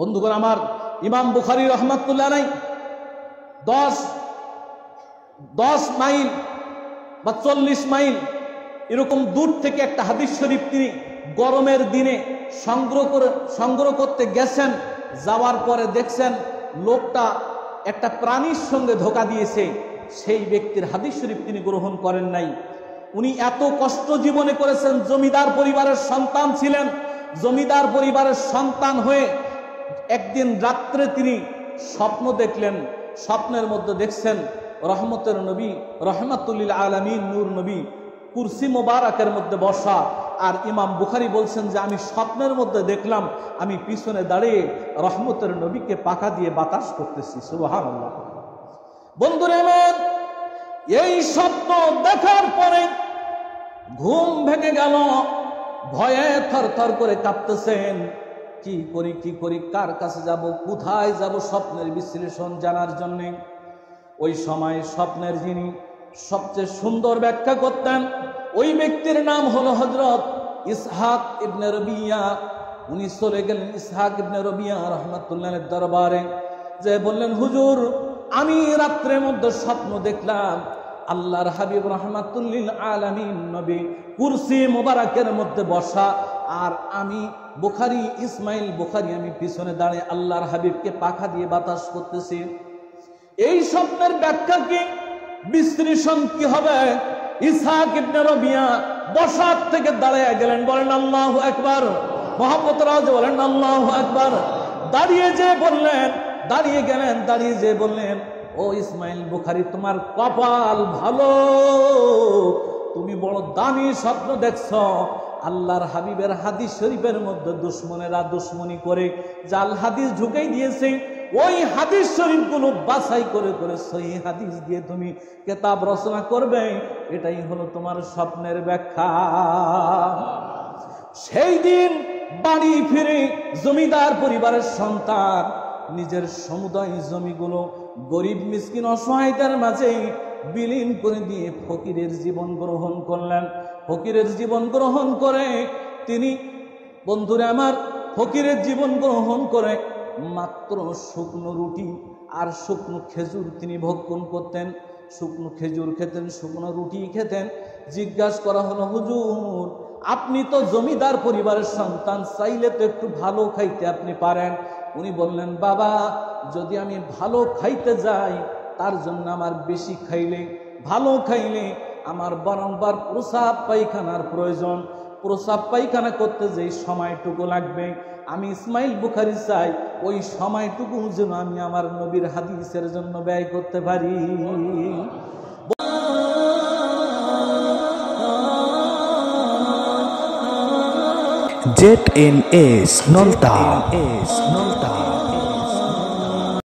বন্ধুগণ আমার, ইমাম বুখারী রহমাতুল্লাহ আলাইহি 10 মাইল বা 40 মাইল এরকম দূর থেকে একটা হাদিস শরীফ তিনি গরমের দিনে সংগ্রহ করতে গেছেন। যাওয়ার পরে দেখছেন লোকটা একটা প্রাণীর সঙ্গে ধোঁকা দিয়েছে। সেই ব্যক্তির হাদিস শরীফ তিনি গ্রহণ করেন নাই। উনি এত কষ্ট জীবনে করেছেন, জমিদার পরিবারের সন্তান ছিলেন। জমিদার পরিবারের সন্তান হয়ে একদিন রাত্রে তিনি স্বপ্ন দেখলেন। স্বপ্নের মধ্যে দেখছেন রহমতের নবী, রহমাতুল্লিল আলামিন, নূর নবী কুরসি মোবারকের মধ্যে বসা। আর ইমাম বুখারী বলছেন যে আমি স্বপ্নের মধ্যে দেখলাম আমি পিছনে দাঁড়িয়ে রহমতের নবীকে পাখা দিয়ে বাতাস করতেছি। সুবহানাল্লাহ। বন্ধুরা আমার, এই স্বপ্ন দেখার পরে ঘুম ভেঙে গেল। ভয়ে থরথর করে কাঁপতেছেন। কি করি, কার কাছে যাব, কোথায় যাব, স্বপ্নের বিশ্লেষণ জানার জন্য। ওই সময় স্বপ্নের যিনি সবচেয়ে সুন্দর ব্যাখ্যা করতেন ওই ব্যক্তির নাম হলো হযরত ইসহাক ইবনে রবিয়া। উনি চলে গেলেন ইসহাক ইবনে রবিয়া রাহমাতুল্লাহির দরবারে, যে বললেন, হুজুর, আমি রাত্রের মধ্যে স্বপ্ন দেখলাম আল্লাহর হাবিব রাহমাতুল্লিল আলামিন নবী কুরসি মোবারকের মধ্যে বসা, আর আমি ইসমাইল বুখারী আমি পিছনে দাঁড়িয়ে আল্লাহর হাবিবকে পাখা দিয়ে বাতাস করতেছি। এই স্বপ্নের ব্যাখ্যা কি, বিশ্লেষণ কি হবে? ইসহাক ইবনে রবিয়া বসার থেকে দাঁড়িয়ে গেলেন, বলেন আল্লাহু আকবার। মুহাম্মদ রাজা বলেন আল্লাহু আকবার। দাঁড়িয়ে যে বললেন, ও ইসমাইল বুখারী, তোমার কপাল ভালো, তুমি বড় দামি স্বপ্ন দেখছ। আল্লাহর হাবিবের হাদিস শরীফের মধ্যে দুশ্মনেরা দুশ্মনী করে জাল হাদিস ঢুকাই দিয়েছে। ওই হাদিস শরীফগুলো বাছাই করে করে সহিহ হাদিস দিয়ে তুমি কিতাব রচনা করবে। এটাই হলো তোমার স্বপ্নের ব্যাখ্যা। সেই দিন বাড়ি ফিরে জমিদার পরিবারের সন্তান নিজের সমুদায় জমিগুলো গরিব মিসকিন অসহায়দের মাঝে বিলীন করে দিয়ে ফকিরের জীবন গ্রহণ করলেন। ফকিরের জীবন গ্রহণ করে তিনি, বন্ধুরা আমার, ফকিরের জীবন গ্রহণ করে মাত্র শুকনো রুটি আর শুকনো খেজুর তিনি ভক্ষণ করতেন। শুকনো খেজুর খেতেন, শুকনো রুটি খেতেন। জিজ্ঞাসা করা হলো, হুজুর, আপনি তো জমিদার পরিবারের সন্তান, চাইলে তো একটু ভালো খাইতে আপনি পারেন। উনি বললেন, বাবা, যদি আমি ভালো খাইতে যাই তার জন্য আমার বেশি খাইলে, ভালো খাইলে আমার বারংবার প্রসাব পায়খানার প্রয়োজন। প্রসাব পায়খানা করতে যে সময়টুকু লাগবে, আমি ইসমাইল বুখারী চাই ওই সময়টুকু যেন আমি আমার নবীর হাদিসের জন্য ব্যয় করতে পারি। ZNS Nolta